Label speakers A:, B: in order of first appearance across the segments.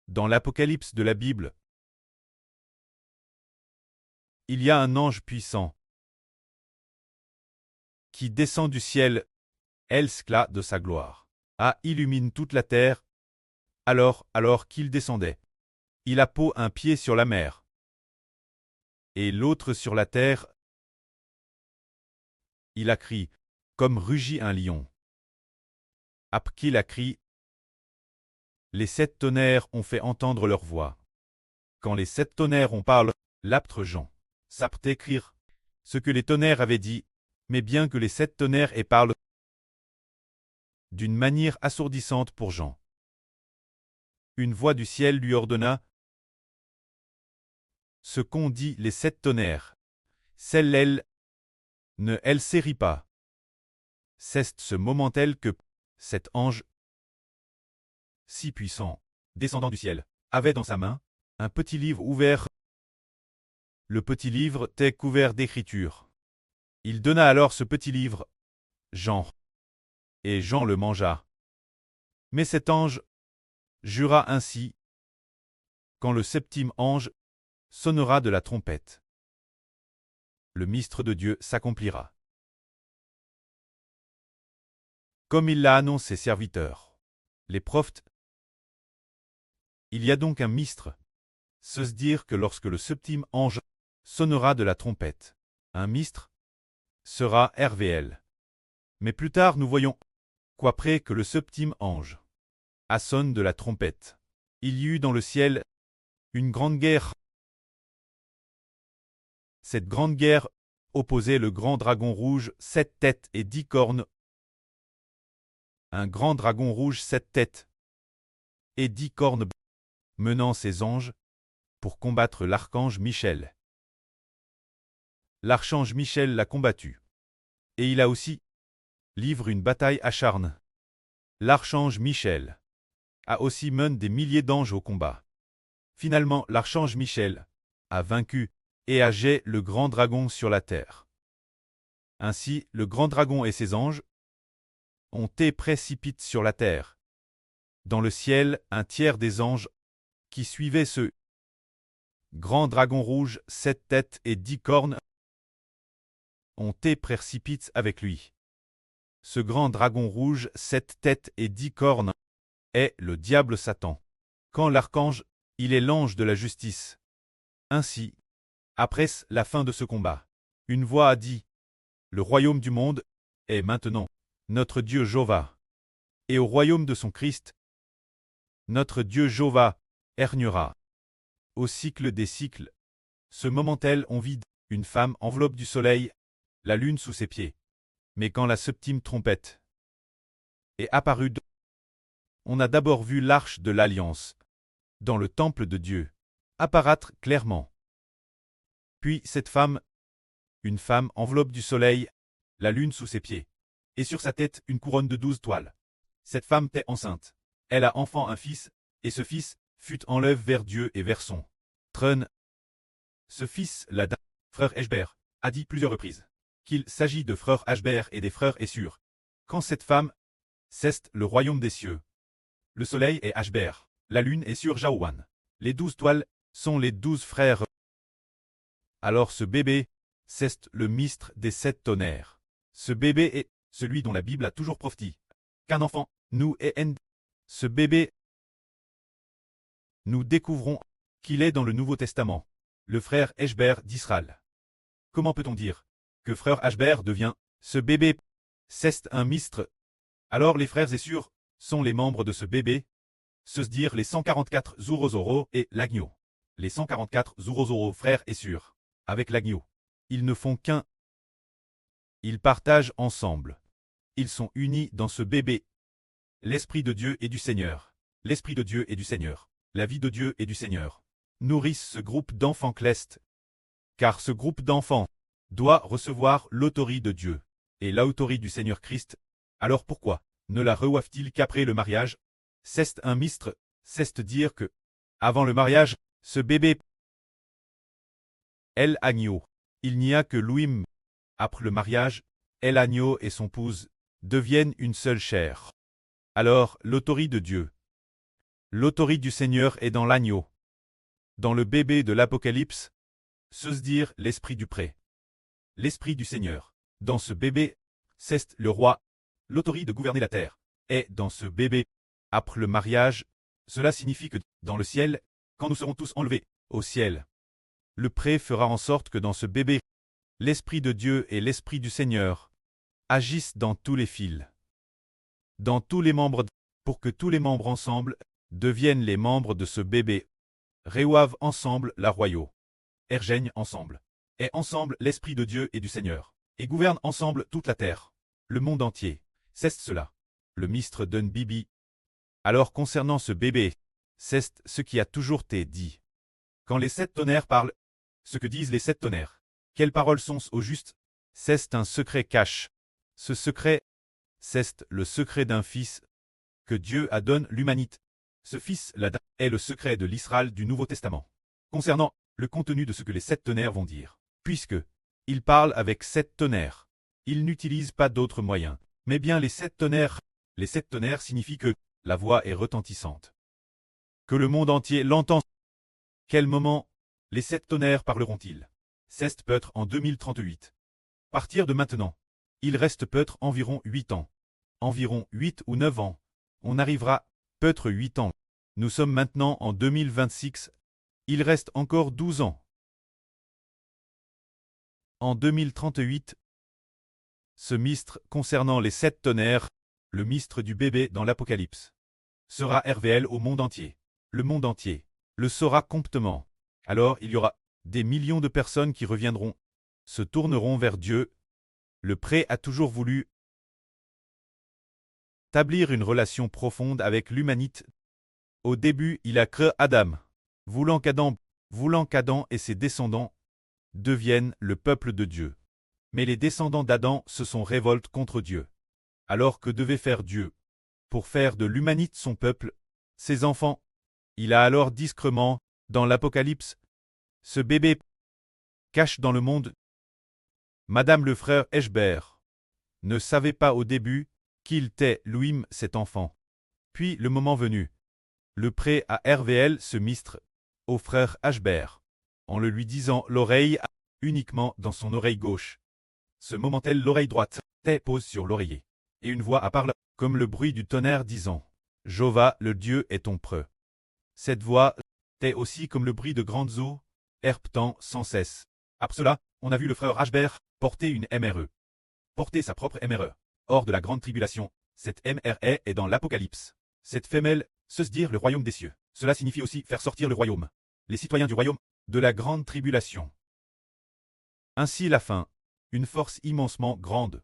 A: Dans l'Apocalypse de la Bible, il y a un ange puissant qui descend du ciel, l'esclat de sa gloire. Illumine toute la terre. Alors qu'il descendait, il a posé un pied sur la mer et l'autre sur la terre. Il a crié, comme rugit un lion. Après qu'il a crié, les 7 tonnerres ont fait entendre leur voix. Quand les 7 tonnerres ont parlé, l'apôtre Jean sapte écrire ce que les tonnerres avaient dit, mais bien que les 7 tonnerres aient parlé d'une manière assourdissante pour Jean, une voix du ciel lui ordonna ce qu'ont dit les 7 tonnerres. Celle-là ne elle sérit pas. C'est ce moment tel que cet ange si puissant, descendant du ciel, avait dans sa main un petit livre ouvert. Le petit livre était couvert d'écriture. Il donna alors ce petit livre, Jean, et Jean le mangea. Mais cet ange jura ainsi, quand le 7e ange sonnera de la trompette, le mystère de Dieu s'accomplira, comme il l'a annoncé ses serviteurs, les prophètes. Il y a donc un mystère, se dire que lorsque le 7e ange sonnera de la trompette, un mystère sera RVL. Mais plus tard nous voyons qu'après que le 7e ange sonne de la trompette, il y eut dans le ciel une grande guerre. Cette grande guerre opposait le grand dragon rouge 7 têtes et 10 cornes. Un grand dragon rouge 7 têtes et 10 cornes menant ses anges pour combattre l'archange Michel. L'archange Michel l'a combattu. Et il a aussi livré une bataille acharnée. L'archange Michel a aussi mené des milliers d'anges au combat. Finalement, l'archange Michel a vaincu et a jeté le grand dragon sur la terre. Ainsi, le grand dragon et ses anges ont été précipités sur la terre. Dans le ciel, un tiers des anges qui suivaient ce grand dragon rouge 7 têtes et 10 cornes ont été précipités avec lui. Ce grand dragon rouge 7 têtes et 10 cornes est le diable Satan. Quand l'archange, il est l'ange de la justice. Ainsi, après la fin de ce combat, une voix a dit, le royaume du monde est maintenant notre Dieu Jéhovah, et au royaume de son Christ, notre Dieu Jéhovah régnera. Au cycle des cycles, ce moment tel on vide une femme enveloppe du soleil, la lune sous ses pieds. Mais quand la 7e trompette est apparue, on a d'abord vu l'arche de l'alliance, dans le temple de Dieu, apparaître clairement. Puis cette femme, une femme enveloppe du soleil, la lune sous ses pieds, et sur sa tête une couronne de 12 toiles. Cette femme était enceinte. Elle a enfant un fils, et ce fils fut enlevé vers Dieu et vers son trône. Ce fils, frère Eshbert, a dit plusieurs reprises qu'il s'agit de frère Eshbert et des frères Essur. Quand cette femme, c'est le royaume des cieux. Le soleil est Eshbert, la lune est sur Jaouan. Les 12 toiles sont les 12 frères. Alors ce bébé, c'est le mystère des 7 tonnerres. Ce bébé est celui dont la Bible a toujours prophétisé qu'un enfant nous est né. Ce bébé, nous découvrons qu'il est dans le Nouveau Testament, le frère Eshbert d'Israël. Comment peut-on dire que frère Eshbert devient ce bébé? C'est un mystère. Alors les frères Essur sont les membres de ce bébé, se dire les 144 Zourozoro et l'agneau. Les 144 Zourozoro frères Essur, avec l'agneau. Ils ne font qu'un. Ils partagent ensemble. Ils sont unis dans ce bébé. L'Esprit de Dieu et du Seigneur. L'Esprit de Dieu et du Seigneur. La vie de Dieu et du Seigneur nourrissent ce groupe d'enfants célestes. Car ce groupe d'enfants doit recevoir l'autorité de Dieu et l'autorité du Seigneur Christ. Alors pourquoi ne la reçoivent-ils qu'après le mariage? C'est un mystère, c'est dire que, avant le mariage, ce bébé est l'agneau. Il n'y a que lui. Après le mariage, l'agneau et son épouse deviennent une seule chair. Alors, l'autorité de Dieu L'autorité du Seigneur est dans l'agneau. Dans le bébé de l'Apocalypse, se dire l'esprit du pré. L'esprit du Seigneur. Dans ce bébé, c'est le roi, l'autorité de gouverner la terre. Et dans ce bébé, après le mariage, cela signifie que, dans le ciel, quand nous serons tous enlevés au ciel, le pré fera en sorte que dans ce bébé, l'Esprit de Dieu et l'Esprit du Seigneur agissent dans tous les fils, dans tous les membres, pour que tous les membres ensemble deviennent les membres de ce bébé, reçoivent ensemble la royauté, ergeignent ensemble, et ensemble l'Esprit de Dieu et du Seigneur, et gouvernent ensemble toute la terre, le monde entier. C'est cela. Le ministre Dun Bibi. Alors concernant ce bébé, c'est ce qui a toujours été dit. Quand les 7 tonnerres parlent, ce que disent les 7 tonnerres, quelles paroles sont au juste? C'est un secret cache. Ce secret, c'est le secret d'un fils que Dieu a donné l'humanité. Ce fils-là est le secret de l'Israël du Nouveau Testament. Concernant le contenu de ce que les 7 tonnerres vont dire, puisque ils parlent avec 7 tonnerres, ils n'utilisent pas d'autres moyens, mais bien les 7 tonnerres. Les 7 tonnerres signifient que la voix est retentissante, que le monde entier l'entend. Quel moment les 7 tonnerres parleront-ils? C'est peut-être en 2038. Partir de maintenant, il reste peut-être environ 8 ans. Environ 8 ou 9 ans. On arrivera peut-être 8 ans. Nous sommes maintenant en 2026. Il reste encore 12 ans. En 2038, ce mystre concernant les 7 tonnerres, le mystre du bébé dans l'Apocalypse, sera révélé au monde entier. Le monde entier le saura complétement. Alors il y aura des millions de personnes qui reviendront, se tourneront vers Dieu. Le pré a toujours voulu établir une relation profonde avec l'humanité. Au début, il a créé Adam, voulant qu'Adam et ses descendants deviennent le peuple de Dieu. Mais les descendants d'Adam se sont révoltés contre Dieu. Alors que devait faire Dieu? Pour faire de l'humanité son peuple, ses enfants. Il a alors discrètement, dans l'Apocalypse, ce bébé cache dans le monde. Madame le frère Eschber ne savait pas au début qu'il était lui-même cet enfant. Puis, le moment venu, le pré à RVL se mistre au frère Ashber, en le lui disant l'oreille uniquement dans son oreille gauche. Ce moment-elle l'oreille droite, pose sur l'oreiller. Et une voix parle, comme le bruit du tonnerre disant, Jova, le Dieu est ton preux. Cette voix est aussi comme le bruit de grandes eaux, herpetant sans cesse. Après cela, on a vu le frère Ashber porter une MRE. Porter sa propre MRE. Hors de la grande tribulation, cette MRE est dans l'Apocalypse. Cette femelle, se dire le royaume des cieux. Cela signifie aussi faire sortir le royaume. Les citoyens du royaume, de la grande tribulation. Ainsi la fin, une force immensement grande.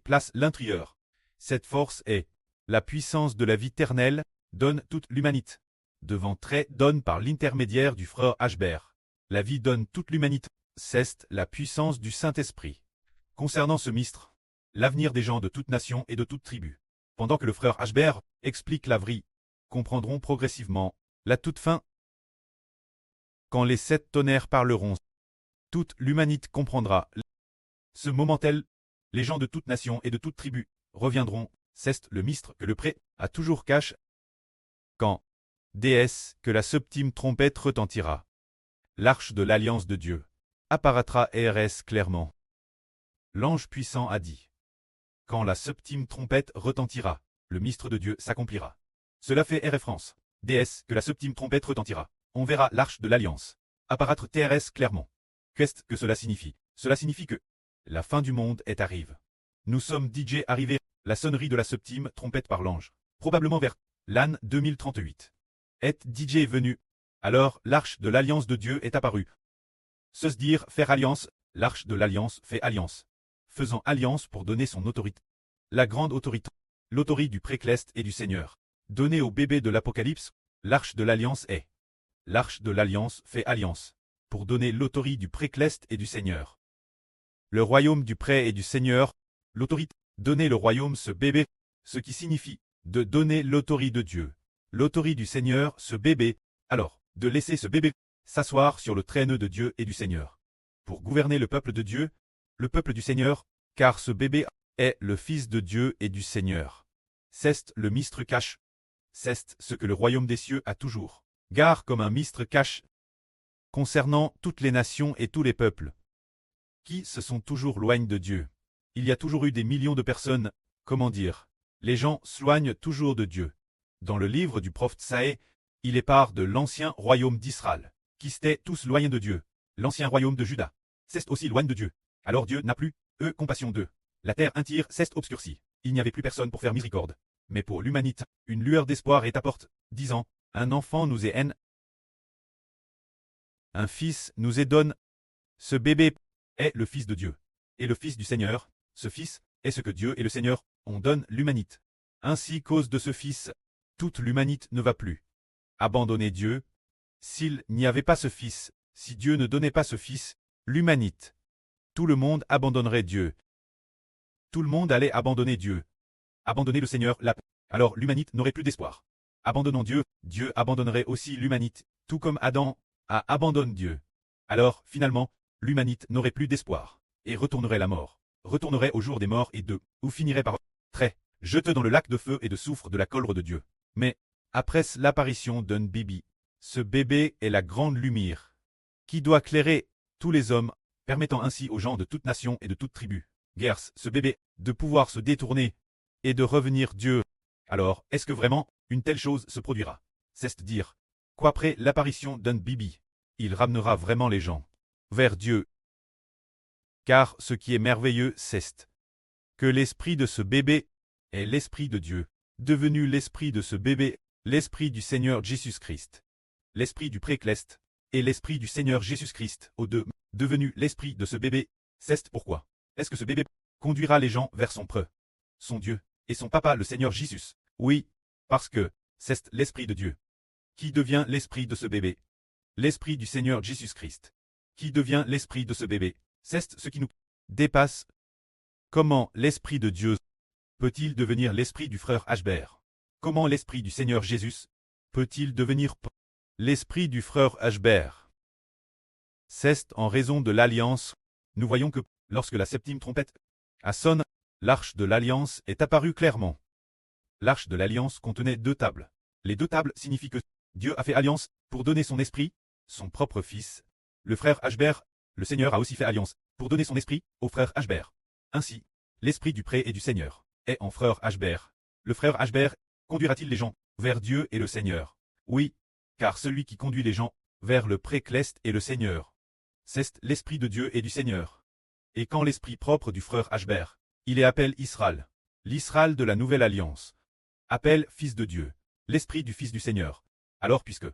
A: Place l'intérieur. Cette force est la puissance de la vie éternelle, donne toute l'humanité. Devant très donne par l'intermédiaire du frère Ashber. La vie donne toute l'humanité. C'est la puissance du Saint-Esprit. Concernant ce mystre, l'avenir des gens de toute nation et de toute tribu. Pendant que le frère Ashber explique la vie, comprendront progressivement la toute fin. Quand les 7 tonnerres parleront, toute l'humanité comprendra. Ce moment-tel, les gens de toute nation et de toute tribu reviendront. C'est le mystre que le pré a toujours cache. Quand, déesse, que la septième trompette retentira, l'arche de l'alliance de Dieu apparaîtra RS clairement. L'ange puissant a dit. Quand la septième trompette retentira, le mystre de Dieu s'accomplira. Cela fait référence. Déesse, que la septième trompette retentira. On verra l'arche de l'alliance apparaître TRS clairement. Qu'est-ce que cela signifie? Cela signifie que la fin du monde est arrive. Nous sommes DJ arrivés, la sonnerie de la septième trompette par l'ange, probablement vers l'an 2038. Est DJ venu. Alors l'arche de l'alliance de Dieu est apparue. Se dire faire alliance, l'arche de l'alliance fait alliance. Faisant alliance pour donner son autorité. La grande autorité, l'autorité du précleste et du Seigneur. Donnée au bébé de l'Apocalypse, l'arche de l'alliance est. L'arche de l'alliance fait alliance. Pour donner l'autorité du précleste et du Seigneur. Le royaume du pré et du Seigneur, l'autorité, donner le royaume ce bébé, ce qui signifie de donner l'autorité de Dieu. L'autorité du Seigneur, ce bébé, alors, de laisser ce bébé s'asseoir sur le traîneau de Dieu et du Seigneur. Pour gouverner le peuple de Dieu, le peuple du Seigneur, car ce bébé est le Fils de Dieu et du Seigneur. C'est le mystre cache. C'est ce que le royaume des cieux a toujours. Gare comme un mistre cache. Concernant toutes les nations et tous les peuples, qui se sont toujours loignés de Dieu. Il y a toujours eu des millions de personnes, comment dire, les gens s'éloignent toujours de Dieu. Dans le livre du prophète Saë, il est part de l'ancien royaume d'Israël, qui s'étaient tous loin de Dieu. L'ancien royaume de Juda, c'est aussi loin de Dieu. Alors Dieu n'a plus, compassion d'eux. La terre entière s'est obscurcie. Il n'y avait plus personne pour faire miséricorde. Mais pour l'humanité, une lueur d'espoir est apportée, disant, un enfant nous est haine. Un fils nous est donné. Ce bébé est le Fils de Dieu. Et le Fils du Seigneur, ce Fils, est ce que Dieu et le Seigneur ont donné l'humanité. Ainsi, cause de ce Fils, toute l'humanité ne va plus abandonner Dieu. S'il n'y avait pas ce Fils, si Dieu ne donnait pas ce Fils, l'humanité, tout le monde abandonnerait Dieu. Tout le monde allait abandonner Dieu. Abandonner le Seigneur, alors l'humanité n'aurait plus d'espoir. Abandonnant Dieu, Dieu abandonnerait aussi l'humanité, tout comme Adam a abandonné Dieu. Alors, finalement, l'humanité n'aurait plus d'espoir, et retournerait la mort, retournerait au jour des morts et ou finirait par jeté dans le lac de feu et de soufre de la colère de Dieu. Mais, après l'apparition d'un bébé, ce bébé est la grande lumière, qui doit éclairer tous les hommes, permettant ainsi aux gens de toute nation et de toute tribu, guerre, ce bébé, de pouvoir se détourner, et de revenir Dieu. Alors, est-ce que vraiment, une telle chose se produira? C'est-à-dire, qu'après l'apparition d'un bébé, il ramènera vraiment les gens vers Dieu. Car ce qui est merveilleux, c'est que l'esprit de ce bébé est l'esprit de Dieu, devenu l'esprit de ce bébé, l'esprit du Seigneur Jésus-Christ. L'esprit du précleste et l'esprit du Seigneur Jésus-Christ, aux deux, devenu l'esprit de ce bébé. C'est pourquoi est-ce que ce bébé conduira les gens vers son Dieu, et son papa le Seigneur Jésus? Oui, parce que c'est l'esprit de Dieu qui devient l'esprit de ce bébé. L'esprit du Seigneur Jésus-Christ qui devient l'esprit de ce bébé. C'est ce qui nous dépasse. Comment l'esprit de Dieu peut-il devenir l'esprit du frère Hbert? Comment l'esprit du Seigneur Jésus peut-il devenir l'esprit du frère Hbert? C'est en raison de l'alliance. Nous voyons que, lorsque la septième trompette a sonné, l'arche de l'alliance est apparue clairement. L'arche de l'alliance contenait 2 tables. Les 2 tables signifient que Dieu a fait alliance pour donner son esprit, son propre fils. Le frère Hbert, le Seigneur a aussi fait alliance pour donner son esprit au frère Hbert. Ainsi, l'esprit du pré et du Seigneur est en frère Hbert. Le frère Hbert conduira-t-il les gens vers Dieu et le Seigneur? Oui, car celui qui conduit les gens vers le précleste et le Seigneur, c'est l'esprit de Dieu et du Seigneur. Et quand l'esprit propre du frère Hbert, il est appelé Israël, l'Israël de la nouvelle alliance, appelle fils de Dieu, l'esprit du Fils du Seigneur. Alors puisque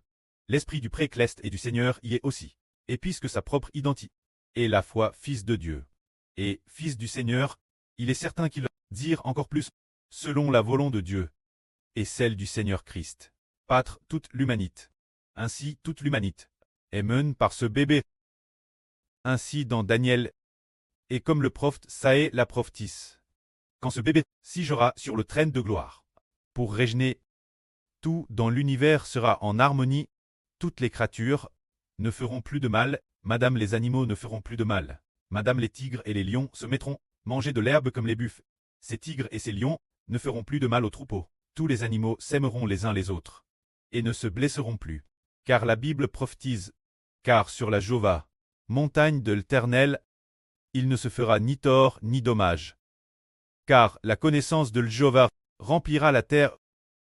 A: l'esprit du précleste et du Seigneur y est aussi, et puisque sa propre identité est la foi fils de Dieu et fils du Seigneur, il est certain qu'il va dire encore plus, selon la volonté de Dieu et celle du Seigneur Christ, pâtre toute l'humanité. Ainsi toute l'humanité est menée par ce bébé. Ainsi dans Daniel, et comme le prophète Saë la prophétisse, quand ce bébé siégera sur le trône de gloire, pour régner, tout dans l'univers sera en harmonie, toutes les créatures ne feront plus de mal, madame les animaux ne feront plus de mal, madame les tigres et les lions se mettront manger de l'herbe comme les buffles. Ces tigres et ces lions ne feront plus de mal aux troupeaux, tous les animaux s'aimeront les uns les autres, et ne se blesseront plus. Car la Bible prophétise, car sur la Jova, montagne de l'Éternel, il ne se fera ni tort ni dommage. Car la connaissance de l'Jova remplira la terre,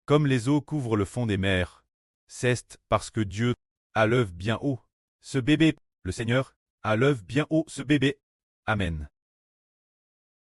A: comme les eaux couvrent le fond des mers. C'est parce que Dieu a l'œuvre bien haut. Ce bébé, le Seigneur, a l'œuvre bien haut ce bébé. Amen.